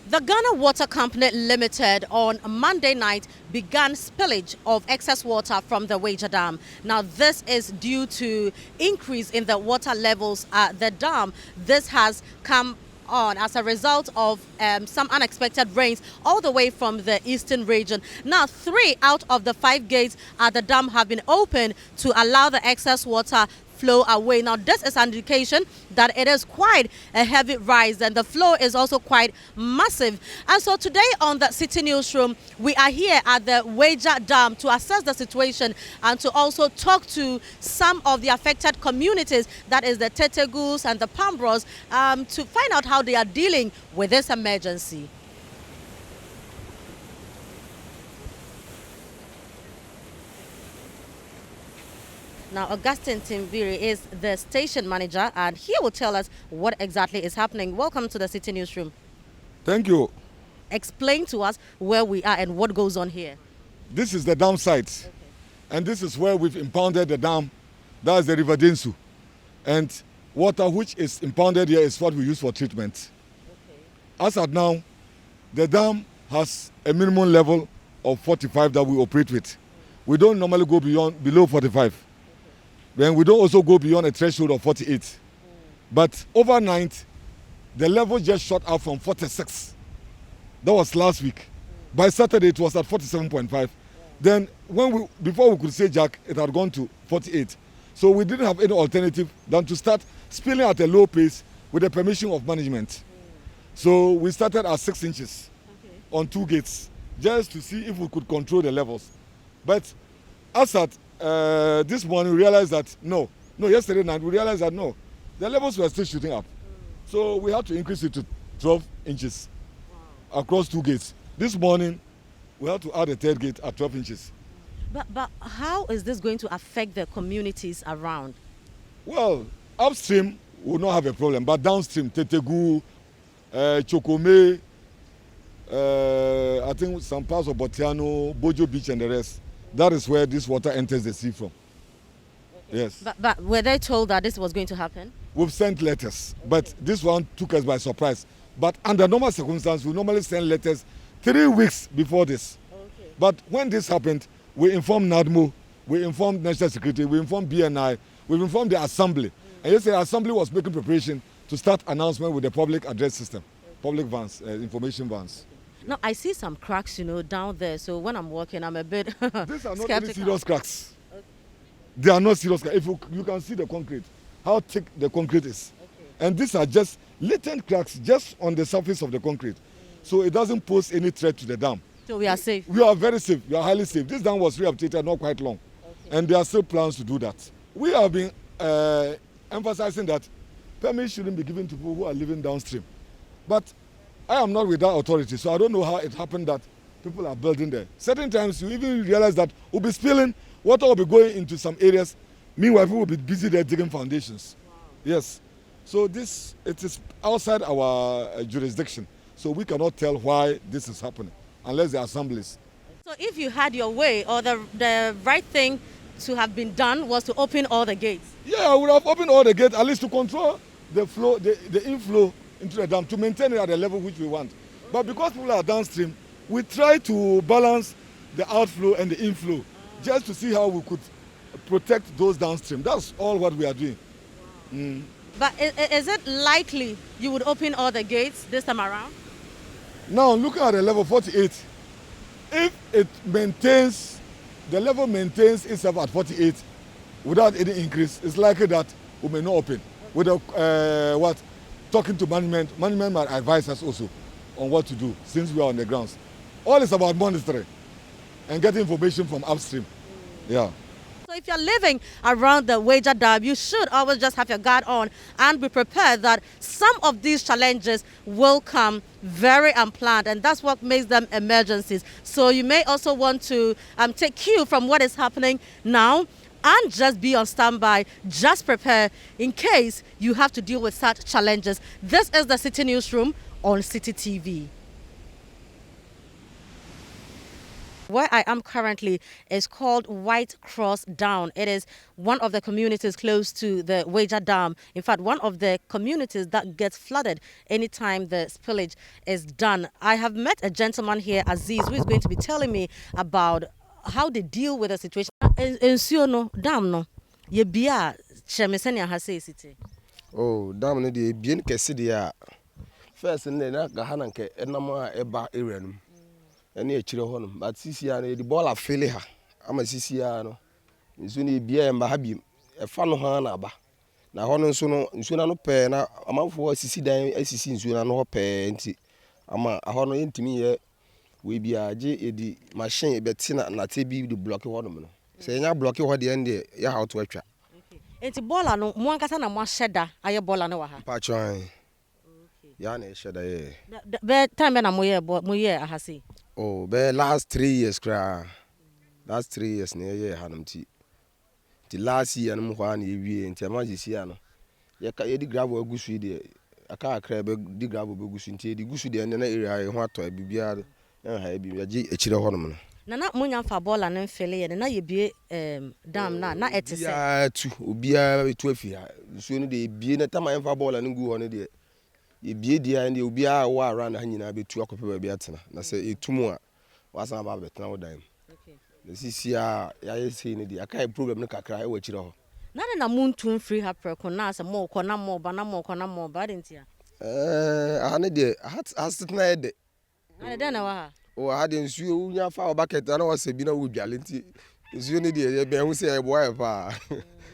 The Ghana Water Company Limited on Monday night began spillage of excess water from the Weija Dam. Now this is due to increase in the water levels at the dam. This has come on as a result of some unexpected rains all the way from the eastern region. Now 3 out of the 5 gates at the dam have been opened to allow the excess water flow away. Now this is an indication that it is quite a heavy rise and the flow is also quite massive. And so today on the Citi Newsroom, we are here at the Weija Dam to assess the situation and to also talk to some of the affected communities, that is the Tetegus and the Pambros, to find out how they are dealing with this emergency. Now, Augustine Timbiri is the station manager, and he will tell us what exactly is happening. Welcome to the Citi Newsroom. Thank you. Explain to us where we are and what goes on here. This is the dam site, okay. And this is where we've impounded the dam. That's the River Densu. And water which is impounded here is what we use for treatment. Okay. As at now, the dam has a minimum level of 45 that we operate with. We don't normally go below 45. Then we don't also go beyond a threshold of 48. But overnight, the level just shot up from 46. That was last week. By Saturday, it was at 47.5. Then before we could say jack, it had gone to 48. So we didn't have any alternative than to start spilling at a low pace with the permission of management. So we started at 6 inches on 2 gates, just to see if we could control the levels. But as at this morning, we realized that yesterday night, we realized that the levels were still shooting up. So we had to increase it to 12 inches across 2 gates. This morning, we had to add a 3rd gate at 12 inches. But how is this going to affect the communities around? Well, upstream will not have a problem, but downstream, Tetegu, Chokome, I think some parts of Botiano, Bojo Beach and the rest, that is where this water enters the sea from. Okay. Yes. But were they told that this was going to happen? We've sent letters, okay. But this one took us by surprise. But under normal circumstances, we normally send letters 3 weeks before this. Okay. But when this happened, we informed NADMO, we informed National Security, we informed BNI, we informed the Assembly. And yesterday, the Assembly was making preparation to start announcement with the public address system, public vans, information vans. No, I see some cracks, down there. So when I'm walking, I'm a bit These are not skeptical. any serious cracks. Okay. They are not serious cracks. If you can see the concrete, how thick the concrete is. Okay. And these are just latent cracks just on the surface of the concrete. So it doesn't pose any threat to the dam. So we are safe? We are very safe. We are highly safe. This dam was rehabilitated not quite long. Okay. And there are still plans to do that. We have been emphasizing that permits shouldn't be given to people who are living downstream. But I am not with that authority, so I don't know how it happened that people are building there. Certain times you even realize that we'll be spilling, water will be going into some areas. Meanwhile, people will be busy there digging foundations. Wow. Yes. So it is outside our jurisdiction. So we cannot tell why this is happening, unless the assemblies. So if you had your way, or the right thing to have been done was to open all the gates? Yeah, I would have opened all the gates, at least to control the flow, the inflow into the dam, to maintain it at the level which we want. But because people are downstream, we try to balance the outflow and the inflow, just to see how we could protect those downstream. That's all what we are doing. Mm. But is it likely you would open all the gates this time around? Now, looking at the level 48, if the level maintains itself at 48 without any increase, it's likely that we may not open. With talking to management might advise us also on what to do since we are on the grounds. All is about monitoring and getting information from upstream. Yeah. So if you're living around the Weija Dam, you should always just have your guard on and be prepared that some of these challenges will come very unplanned, and that's what makes them emergencies. So you may also want to take cue from what is happening now and just be on standby, just prepare in case you have to deal with such challenges. This is the Citi Newsroom on Citi TV. Where I am currently is called White Cross Down. It is one of the communities close to the Weija Dam. In fact, one of the communities that gets flooded anytime the spillage is done. I have met a gentleman here, Aziz, who is going to be telling me about how they deal with the situation. Ensure no dam no. Ye bia chemesenia ha say city. Oh, dam no dey bien kese dia. First na gahana nke enama eba area no. Ene e kire ho no, but sisi ya no the ball afele ha. Ama sisi ya no. Nsu ne bia mba ha bi. E fa no ha na aba. Na ho no nso no nsu na no pe na amanfo asisi dan asisi nsu na no ho pe nti. Ama ho no yentimi ye we bia je edi machine e beti na te bi de block ho no no. Se nya block ho de ende ya how to atwa. Enti bola no mo ankasa na mo sheda aye bola no wa ha. Pa chwan. Ya na sheda ye. Be time na mo ye ahase. Oh, be last 3 years cra. Last 3 years na ye hanum ti. Ti last year no mo kwa na ewie enti ama jisi ya no. Ye ka ye di gravel agusu de aka akra be di gravel be gusu nti di gusu de na area ye ho ato bibia ha bi ya ji ekire ho no. Na munya fa bola no mfele ye na ye bie dam na etese. Ya tu obia etu afia. Nsuo no de bie na tama fa bola no gu ho no de ye bie dia and obia wa around ha nyina betu akope ba bia tena na se etumu a wasan ba betena wodan. Okay. Na sisi a ya yesi ne dia aka problem no kakra e wa kire ho. Na muntu free ha preko na se mo ko na mo ba dentia. Ane de has tena ede. Ane de na wa ha. O ha de nsuo unya fa bucket na wase bi na wo dwale nti nsuo ne de ye be hu se e boa e pa.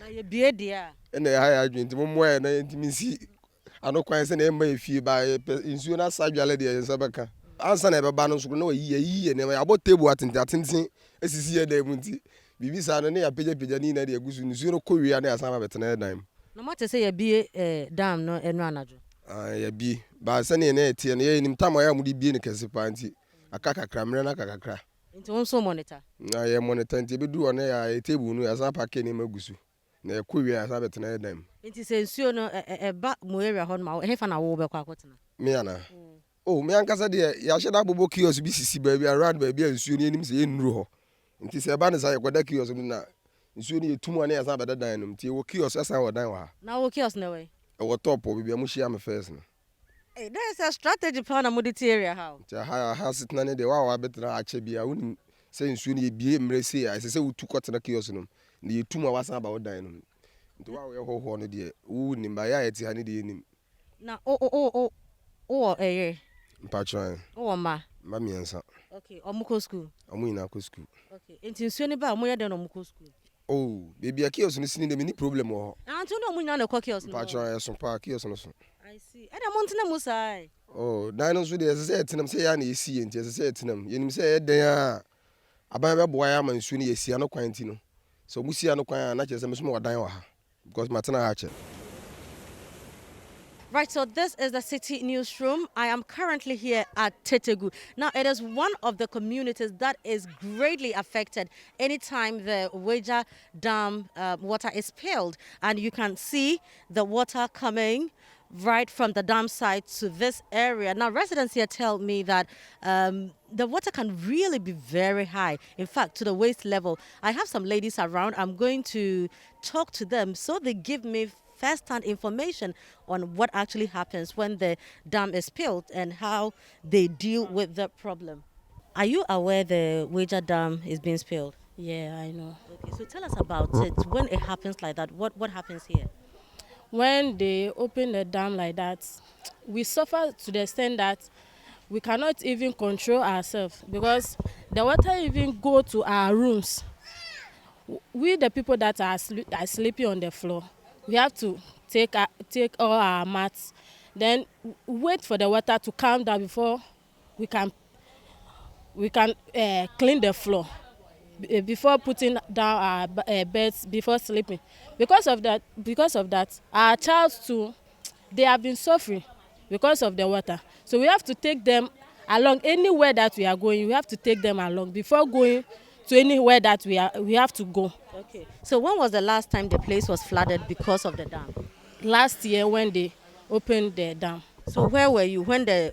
Na ye bie dia. Ene ha ya adwen nti mo moe na ntimi si ano kwan se na emba efie ba nsuo na sadwale de yensa beka ansa na ebeba no nso na yi ne ya bo table atenten esisi ye da mu nti bibi sa no ne ya peja ni na de agusu nsuo no kowia na ya san ba betena dan na mate se ya bie dam no enu anajo ya bie ba se ne na etie ne nim tam ya mu di bie ne kese pa nti aka kakra mre na kakra nti won so monitor na ya monitor nti be du one ya table no ya san pa ke ne magusu na kowia ya san betena dan nti se nsuo no eba mo area ho ma he fa na wo be kwa akotena me ana oh me ankasa de ya hye da bobo kiosk bi sisi ba bi around ba bi nsuo ni enim se enuru ho nti se ba ne sa yekoda kiosk na nsuo ni etumu na ya san beda dan no nti wo kiosk asan wo dan wa na wo kiosk na we e wo top bi am hia me first no hey there is a strategy plan amudity area how nti ha sitna ne de wa betra ache bia woni se nsuo ni ebie mre se ya se wutu kotena kiosk no na etumu wasan ba wo dan no nti wa wo ho no de wo nim ba ya eti ha ne de nim na mpatran ma miensa okay omuko school ina ko school okay enti nsuo ni ba mo ye den omuko school oh baby kiosk no sini de me ni problem ho antu no munya na kiosk no mpatran so pa kiosk no so I see e da mo ntena mo sai oh dan no so de se etenam se ya na esi enti se etenam yenim se ye den a aban be boa ya ma nsuo ni esi ano kwan ti no so musia no kwan na che se me so mo dan wa ha because matena ha che. Right, so this is the Citi Newsroom. I am currently here at Tetegu. Now, it is one of the communities that is greatly affected anytime the Weija Dam water is spilled. And you can see the water coming right from the dam side to this area. Now, residents here tell me that the water can really be very high, in fact, to the waist level. I have some ladies around. I'm going to talk to them so they give me first-hand information on what actually happens when the dam is spilled and how they deal with the problem. Are you aware the Weija Dam is being spilled? Yeah, I know. Okay, so tell us about it. When it happens like that, what happens here? When they open the dam like that, we suffer to the extent that we cannot even control ourselves because the water even go to our rooms. We, the people that are sleeping on the floor, we have to take all our mats, then wait for the water to calm down before we can clean the floor, before putting down our beds before sleeping. Because of that, our child too, they have been suffering because of the water. So we have to take them along anywhere that we are going. We have to take them along before going to anywhere that we have to go. Okay. So when was the last time the place was flooded because of the dam? Last year when they opened the dam. So where were you when they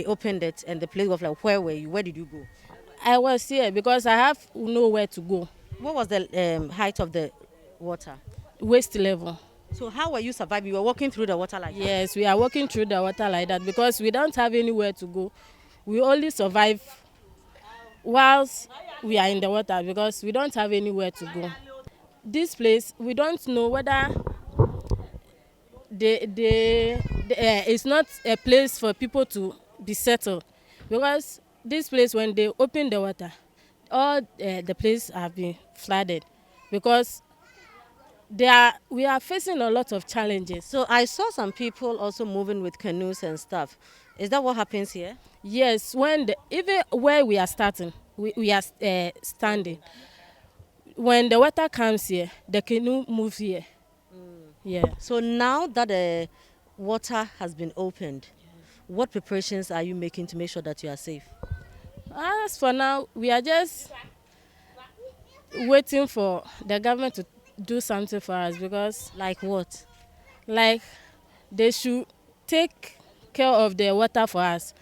opened it and the place was like, where were you? Where did you go? I was here because I have nowhere to go. What was the height of the water? Waist level. So how were you surviving? You were walking through the water like that? Yes, we are walking through the water like that because we don't have anywhere to go. We only survive whilst we are in the water because we don't have anywhere to go. This place, we don't know whether it's not a place for people to be settled because this place, when they open the water, all the place have been flooded because we are facing a lot of challenges. So I saw some people also moving with canoes and stuff. Is that what happens here? Yes, even where we are starting, we are standing. When the water comes here, the canoe moves here. Yeah. So now that the water has been opened, what preparations are you making to make sure that you are safe? As for now, we are just waiting for the government to do something for us because, Like what? like, they should take care of the water for us.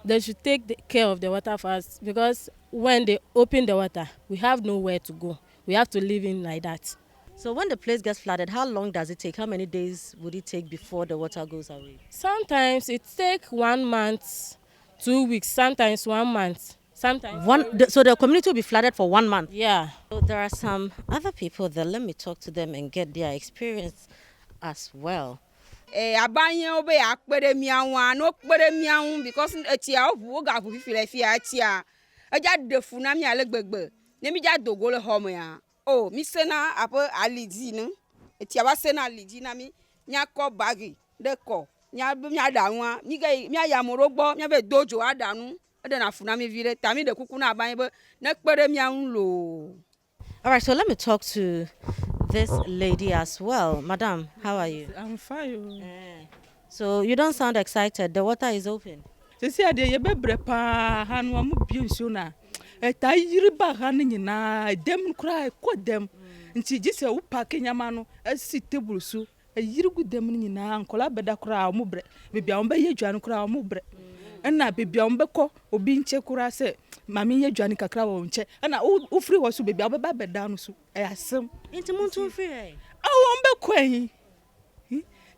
They should take care of the water for us because when they open the water, we have nowhere to go. We have to live in like that. So when the place gets flooded, how long does it take? How many days would it take before the water goes away? Sometimes it takes 1 month, 2 weeks, sometimes 1 month. Sometimes So the community will be flooded for 1 month? yeah. So there are some other people there. Let me talk to them and get their experience as well. Abanye obe akpere miawa no kpere miawu because etia obu ga fu fifile fi atia eja defu na mi ale gbegbe ne mi ja dogo le home ya o mi sena apo alidi nu etia ba sena alidi na mi nya ko bagi de ko nya da nwa mi ya morogbo mi be dojo adanu e de na fu na mi vire tami de kuku na abanye be ne kpere miawu lo. All right, so let me talk to this lady as well. Madam, how are you? I'm fine. So you don't sound excited. The water is open. Sisi ade ye bebre pa hanu amu bi nsu na. Ta yiri ba hanu nyina dem kura ko dem. Nti gise wo pack nyama no asi table su. Yiri gu dem nyina ankola beda kura amu bre. Bibia on be ye dwan kura amu bre. Na bibia on be ko obi nche kura se mami ye dwan kakra wo nche. Na wo free wo su bibia wo be beda no su. Asem. Into Muntu free. Awo on be ko yin.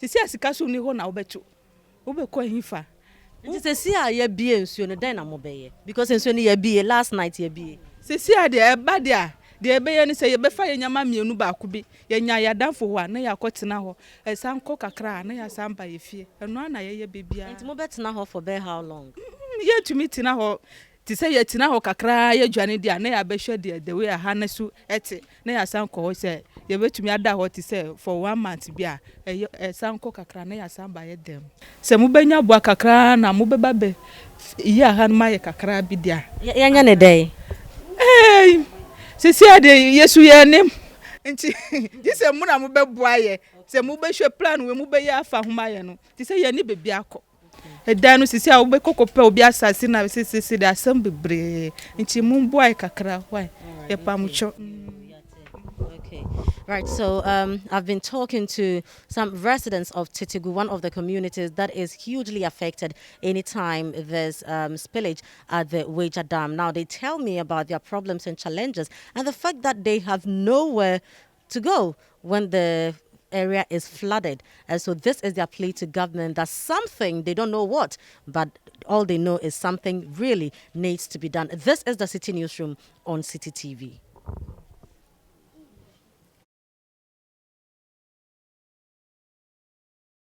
Sisi asika su ni ho na wo beto. Wo be ko yin fa. It is a see ye be nsuo no den na mo be because nsuo no ye be last night ye be. Sisi ade e ba dia de be ye ni se ye be fa ye nyama mienu ba ko bi ye nya ya danfo ho na ya kotena ho e san ko kakra na ya san ba ye fie eno na ye bebia. Into mo betena ho for be how long? Ye tumi tena ho ti se ye tena ho kakra ye dwane dia na ya be hwe dia the way ha na su ete na ya san ko ho se ye betumi ada ho ti se for 1 month bia e san ko kakra na ya san ba ye dem se mu benya bua kakra na mu beba be ya ha ma ye kakra bi dia Ya nya ne dey. Sisi ade Yesu ye nim nti dise mu na mu beboa ye se mu be hwe plan we mu be ya afa homa ye no ti se ye ni bebi akọ edan no sisi a wo be kokope obi asase na sisi de asem bebre nti mu boa ye kakra why ye pamucho. Okay. Right. So I've been talking to some residents of Titigu, one of the communities that is hugely affected anytime there's spillage at the Weija Dam. Now, they tell me about their problems and challenges and the fact that they have nowhere to go when the area is flooded. And so this is their plea to government that something, they don't know what, but all they know is something really needs to be done. This is the Citi Newsroom on Citi TV.